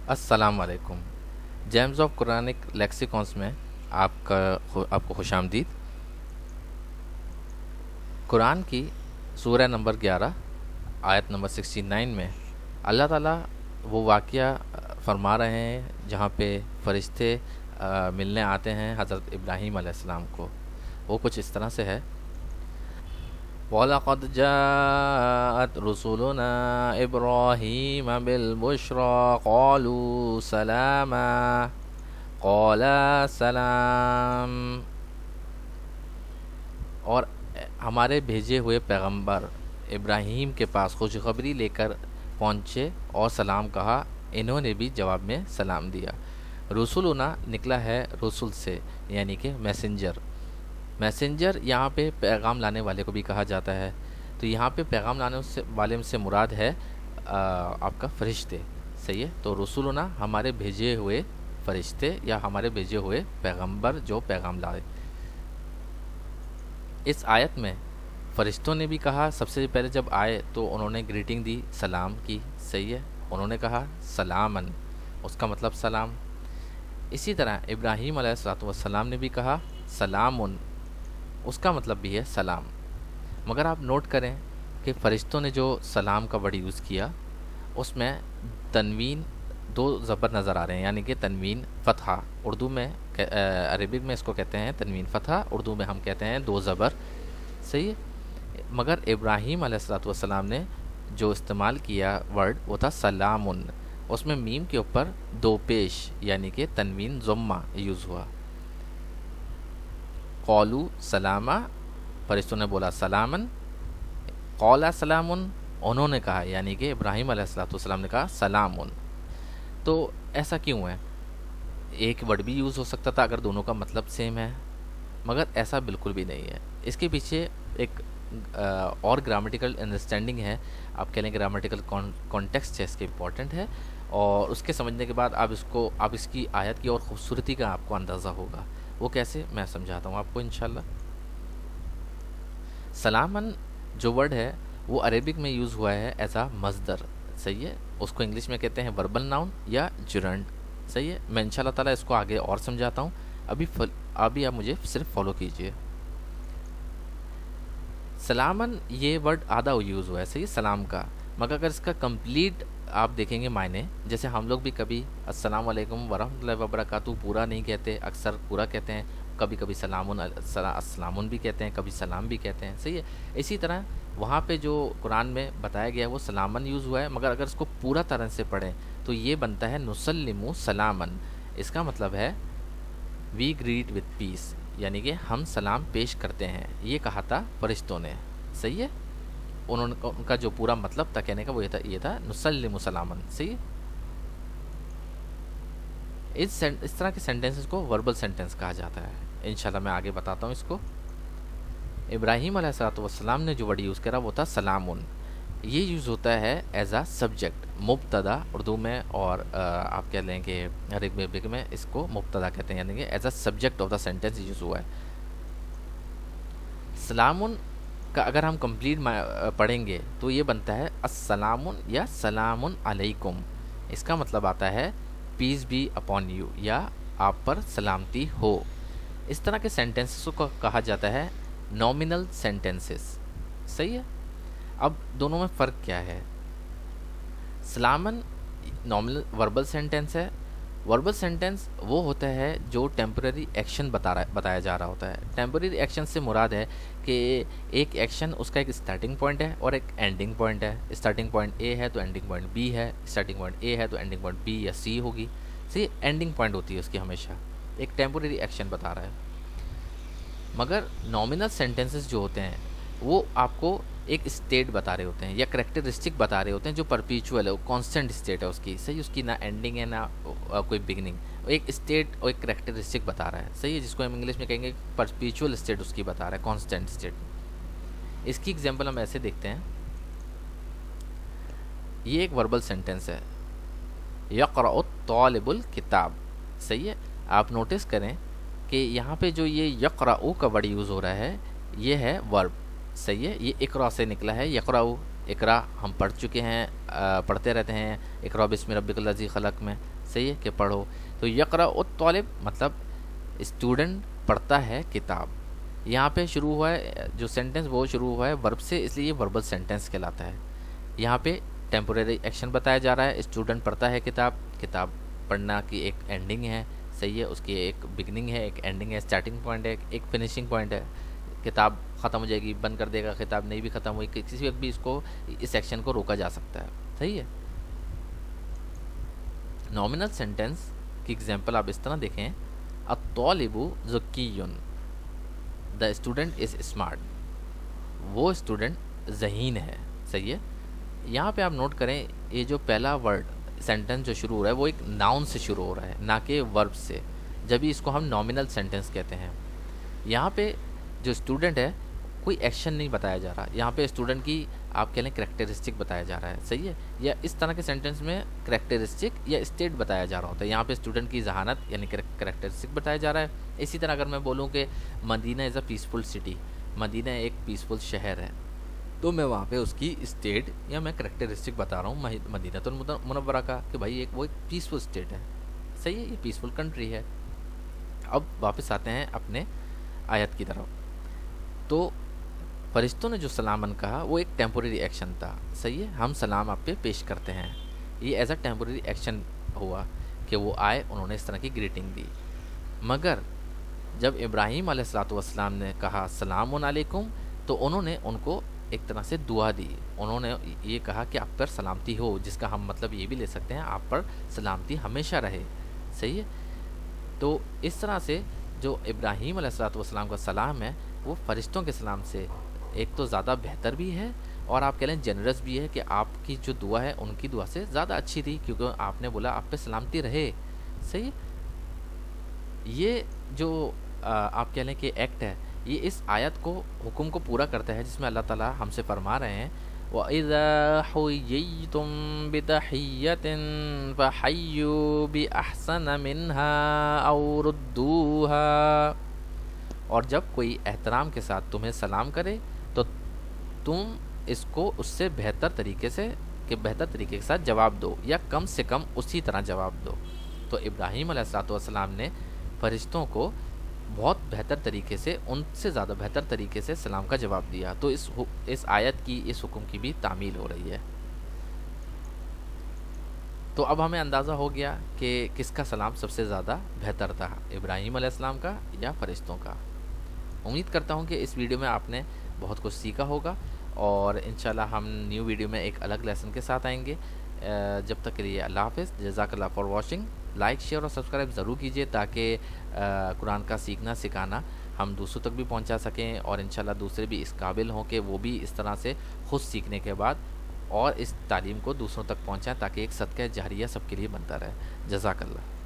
السلام علیکم۔ James of Quranic لیکسیکونس میں آپ کو خوش آمدید۔ قرآن کی سورہ نمبر 11 آیت نمبر 69 میں اللہ تعالیٰ وہ واقعہ فرما رہے ہیں جہاں پہ فرشتے ملنے آتے ہیں حضرت ابراہیم علیہ السلام کو۔ وہ کچھ اس طرح سے ہے: وَلَقَدْ جَاءَتْ رُسُلُنَا إِبْرَاهِيمَ بِالْبُشْرَى قَالُوا سَلَامًا قَالَ سَلَامٌ۔ اور ہمارے بھیجے ہوئے پیغمبر ابراہیم کے پاس خوشخبری لے کر پہنچے اور سلام کہا، انہوں نے بھی جواب میں سلام دیا۔ رسولنا نکلا ہے رسول سے، یعنی کہ میسنجر یہاں پہ پیغام لانے والے کو بھی کہا جاتا ہے۔ تو یہاں پہ پیغام لانے والے سے مراد ہے آپ کا فرشتے، صحیح ہے۔ تو رسولنا ہمارے بھیجے ہوئے فرشتے یا ہمارے بھیجے ہوئے پیغمبر جو پیغام لائے۔ اس آیت میں فرشتوں نے بھی کہا، سب سے پہلے جب آئے تو انہوں نے گریٹنگ دی، سلام کی، صحیح ہے۔ انہوں نے کہا سلامن، اس کا مطلب سلام۔ اسی طرح ابراہیم علیہ السلام نے بھی کہا سلامن، اس کا مطلب بھی ہے سلام۔ مگر آپ نوٹ کریں کہ فرشتوں نے جو سلام کا ورڈ یوز کیا اس میں تنوین، دو زبر نظر آ رہے ہیں، یعنی کہ تنوین فتحہ، اردو میں عربک میں اس کو کہتے ہیں تنوین فتحہ، اردو میں ہم کہتے ہیں دو زبر، صحیح ہے۔ مگر ابراہیم علیہ السلام نے جو استعمال کیا ورڈ وہ تھا سلامن، اس میں میم کے اوپر دو پیش یعنی کہ تنوین ضمہ یوز ہوا۔ قولو سلامہ، فرشتوں نے بولا سلامن، قولا سلامن، انہوں نے کہا یعنی کہ ابراہیم علیہ السلام نے کہا سلامن۔ تو ایسا کیوں ہے؟ ایک ورڈ بھی یوز ہو سکتا تھا اگر دونوں کا مطلب سیم ہے، مگر ایسا بالکل بھی نہیں ہے۔ اس کے پیچھے ایک اور گرامیٹیکل انڈرسٹینڈنگ ہے، آپ کہہ لیں گرامیٹیکل کانٹیکسٹ ہے، اس کے امپورٹنٹ ہے، اور اس کے سمجھنے کے بعد آپ اس کی آیت کی اور خوبصورتی کا آپ کو اندازہ ہوگا۔ وہ کیسے، میں سمجھاتا ہوں آپ کو انشاءاللہ۔ سلامن جو ورڈ ہے وہ عربک میں یوز ہوا ہے ایز اے مصدر، صحیح ہے۔ اس کو انگلش میں کہتے ہیں وربل ناؤن یا جرنڈ، صحیح ہے۔ میں انشاءاللہ تعالیٰ اس کو آگے اور سمجھاتا ہوں، ابھی آپ مجھے صرف فالو کیجئے۔ سلامن یہ ورڈ آدھا یوز ہوا ہے، صحیح، سلام کا، مگر اگر اس کا کمپلیٹ آپ دیکھیں گے معنی، جیسے ہم لوگ بھی کبھی السلام علیکم ورحمۃ اللہ وبرکاتہ پورا نہیں کہتے، اکثر پورا کہتے ہیں، کبھی کبھی السلام بھی کہتے ہیں، کبھی سلام بھی کہتے ہیں، صحیح ہے۔ اسی طرح وہاں پہ جو قرآن میں بتایا گیا ہے وہ سلامن یوز ہوا ہے، مگر اگر اس کو پورا طرح سے پڑھیں تو یہ بنتا ہے نسلم سلامن۔ اس کا مطلب ہے وی گریٹ وتھ پیس، یعنی کہ ہم سلام پیش کرتے ہیں، یہ کہا تھا فرشتوں نے، صحیح ہے۔ ان کا جو پورا مطلب تھا کہنے کا وہ یہ تھا نسلم سلامن، صحیح ہے۔ اس طرح کے سینٹنسز کو وربل سینٹنس کہا جاتا ہے، انشاءاللہ میں آگے بتاتا ہوں اس کو۔ ابراہیم علیہ السلام نے جو ورڈ یوز کرا وہ تھا سلامن، یہ یوز ہوتا ہے ایز اے سبجیکٹ، مبتدا اردو میں، اور آپ کہہ لیں کہ عربک میں اس کو مبتدا کہتے ہیں، یعنی کہ as a subject of the sentence use ہوا ہے۔ سلامن کا اگر ہم کمپلیٹ پڑھیں گے تو یہ بنتا ہے السلام یا سلام علیکم، اس کا مطلب آتا ہے پیس بی اپون یو، یا آپ پر سلامتی ہو۔ اس طرح کے سینٹینسز کو کہا جاتا ہے نومینل سینٹینسز، صحیح ہے۔ اب دونوں میں فرق کیا ہے؟ سلامن نارمل وربل سینٹینس ہے۔ وربل سینٹینس وہ ہوتا ہے جو ٹیمپرری ایکشن بتایا جا رہا ہوتا ہے۔ ٹیمپرری ایکشن سے مراد ہے کہ ایک ایکشن اس کا ایک اسٹارٹنگ پوائنٹ ہے اور ایک اینڈنگ پوائنٹ ہے۔ اسٹارٹنگ پوائنٹ اے ہے تو اینڈنگ پوائنٹ بی ہے، اسٹارٹنگ پوائنٹ اے ہے تو اینڈنگ پوائنٹ بی یا سی ہوگی، سی اینڈنگ پوائنٹ ہوتی ہے اس کی ہمیشہ، ایک ٹیمپرری ایکشن بتا رہا ہے۔ مگر نومینل سینٹینسز جو ہوتے ہیں وہ آپ کو ایک اسٹیٹ بتا رہے ہوتے ہیں یا کریکٹرسٹک بتا رہے ہوتے ہیں جو پرپیچول ہے، وہ کانسٹنٹ اسٹیٹ ہے اس کی، صحیح، اس کی نہ اینڈنگ ہے نہ کوئی بگننگ، ایک اسٹیٹ اور ایک کریکٹرسٹک بتا رہا ہے، صحیح ہے، جس کو ہم انگلش میں کہیں گے پرپیچول اسٹیٹ اس کی بتا رہا ہے، کانسٹنٹ اسٹیٹ۔ اس کی ایگزامپل ہم ایسے دیکھتے ہیں، یہ ایک وربل سینٹینس ہے، یقرأ الطالب الکتاب، صحیح ہے۔ آپ نوٹس کریں کہ یہاں پہ جو یہ یقرأ کا ورڈ یوز ہو رہا ہے یہ ہے ورب، صحیح ہے، یہ اقرا سے نکلا ہے، یقرأ اقرا ہم پڑھ چکے ہیں، پڑھتے رہتے ہیں اقرا بسم ربک الذی خلق میں، صحیح ہے کہ پڑھو. تو یقرأ الطالب مطلب اسٹوڈنٹ پڑھتا ہے کتاب. یہاں پہ شروع ہوا ہے جو سینٹنس، وہ شروع ہوا ہے ورب سے، اس لیے یہ وربل سینٹنس کہلاتا ہے. یہاں پہ ٹیمپوریری ایکشن بتایا جا رہا ہے، اسٹوڈنٹ پڑھتا ہے کتاب. کتاب پڑھنا کی ایک اینڈنگ ہے، صحیح ہے، اس کی ایک بگننگ ہے، ایک اینڈنگ ہے، اسٹارٹنگ پوائنٹ ہے، ایک فنیشنگ پوائنٹ ہے. کتاب ختم ہو جائے گی، بند کر دے گا، کتاب نہیں بھی ختم ہوئی، کسی وقت بھی اس کو، اس ایکشن کو روکا جا سکتا ہے، صحیح ہے. نومنل سینٹنس کی ایگزامپل آپ اس طرح دیکھیں، الطالب ذکی، دا اسٹوڈنٹ از اسمارٹ، وہ اسٹوڈنٹ ذہین ہے، صحیح ہے. یہاں پہ آپ نوٹ کریں یہ جو پہلا ورڈ سینٹنس جو شروع ہو رہا ہے وہ ایک ناؤن سے شروع ہو رہا ہے، نہ کہ ورب سے، جبھی اس کو ہم نومنل سینٹنس کہتے ہیں. یہاں پہ جو اسٹوڈنٹ ہے کوئی ایکشن نہیں بتایا جا رہا، یہاں پہ اسٹوڈنٹ کی آپ کہہ لیں کریکٹرسٹک بتایا جا رہا ہے، صحیح ہے. یا اس طرح کے سینٹنس میں کریکٹرسٹک یا اسٹیٹ بتایا جا رہا ہوتا ہے. یہاں پہ اسٹوڈنٹ کی ذہانت یعنی کریکٹرسٹک بتایا جا رہا ہے. اسی طرح اگر میں بولوں کہ مدینہ از اے پیسفل سٹی، مدینہ ایک پیسفل شہر ہے، تو میں وہاں پہ اس کی اسٹیٹ یا میں کریکٹرسٹک بتا رہا ہوں مدینہ المنورہ کا، کہ بھائی وہ ایک پیسفل اسٹیٹ ہے، صحیح ہے، یہ پیسفل کنٹری ہے. اب واپس آتے ہیں اپنے آیت کی طرف. تو فرشتوں نے جو سلامن کہا وہ ایک ٹیمپوریری ایکشن تھا، صحیح ہے، ہم سلام آپ پہ پیش کرتے ہیں، یہ ایز اے ٹیمپوریری ایکشن ہوا کہ وہ آئے، انہوں نے اس طرح کی گریٹنگ دی. مگر جب ابراہیم علیہ الصلوۃ والسلام نے کہا السلام علیکم، تو انہوں نے ان کو ایک طرح سے دعا دی، انہوں نے یہ کہا کہ آپ پر سلامتی ہو، جس کا ہم مطلب یہ بھی لے سکتے ہیں آپ پر سلامتی ہمیشہ رہے، صحیح ہے. تو اس طرح سے جو ابراہیم علیہ الصلوۃ والسلام کا سلام ہے وہ فرشتوں کے سلام سے ایک تو زیادہ بہتر بھی ہے، اور آپ کہہ لیں جنرس بھی ہے، کہ آپ کی جو دعا ہے ان کی دعا سے زیادہ اچھی تھی، کیونکہ آپ نے بولا آپ پہ سلامتی رہے، صحیح. یہ جو آپ کہہ لیں کہ ایکٹ ہے، یہ اس آیت کو، حکم کو پورا کرتا ہے، جس میں اللہ تعالیٰ ہم سے فرما رہے ہیں وَإِذَا حُيِّيتُم بِتَحِيَّةٍ فَحَيُّوا بِأَحْسَنَ مِنْهَا أَوْ رُدُّوهَا، اور جب کوئی احترام کے ساتھ تمہیں سلام کرے تو تم اس کو اس سے بہتر طریقے سے، کہ بہتر طریقے کے ساتھ جواب دو، یا کم سے کم اسی طرح جواب دو. تو ابراہیم علیہ الصلوۃ والسلام نے فرشتوں کو بہت بہتر طریقے سے، ان سے زیادہ بہتر طریقے سے سلام کا جواب دیا. تو اس آیت کی، اس حکم کی بھی تعمیل ہو رہی ہے. تو اب ہمیں اندازہ ہو گیا کہ کس کا سلام سب سے زیادہ بہتر تھا، ابراہیم علیہ السلام کا یا فرشتوں کا. امید کرتا ہوں کہ اس ویڈیو میں آپ نے بہت کچھ سیکھا ہوگا، اور انشاءاللہ ہم نیو ویڈیو میں ایک الگ لیسن کے ساتھ آئیں گے. جب تک کے لیے اللہ حافظ، جزاک اللہ فار واچنگ. لائک، شیئر اور سبسکرائب ضرور کیجیے، تاکہ قرآن کا سیکھنا سکھانا ہم دوسروں تک بھی پہنچا سکیں، اور انشاءاللہ دوسرے بھی اس قابل ہوں کہ وہ بھی اس طرح سے خود سیکھنے کے بعد اور اس تعلیم کو دوسروں تک پہنچائیں، تاکہ ایک صدقہ جاریہ سب کے لیے بنتا رہے. جزاک اللہ.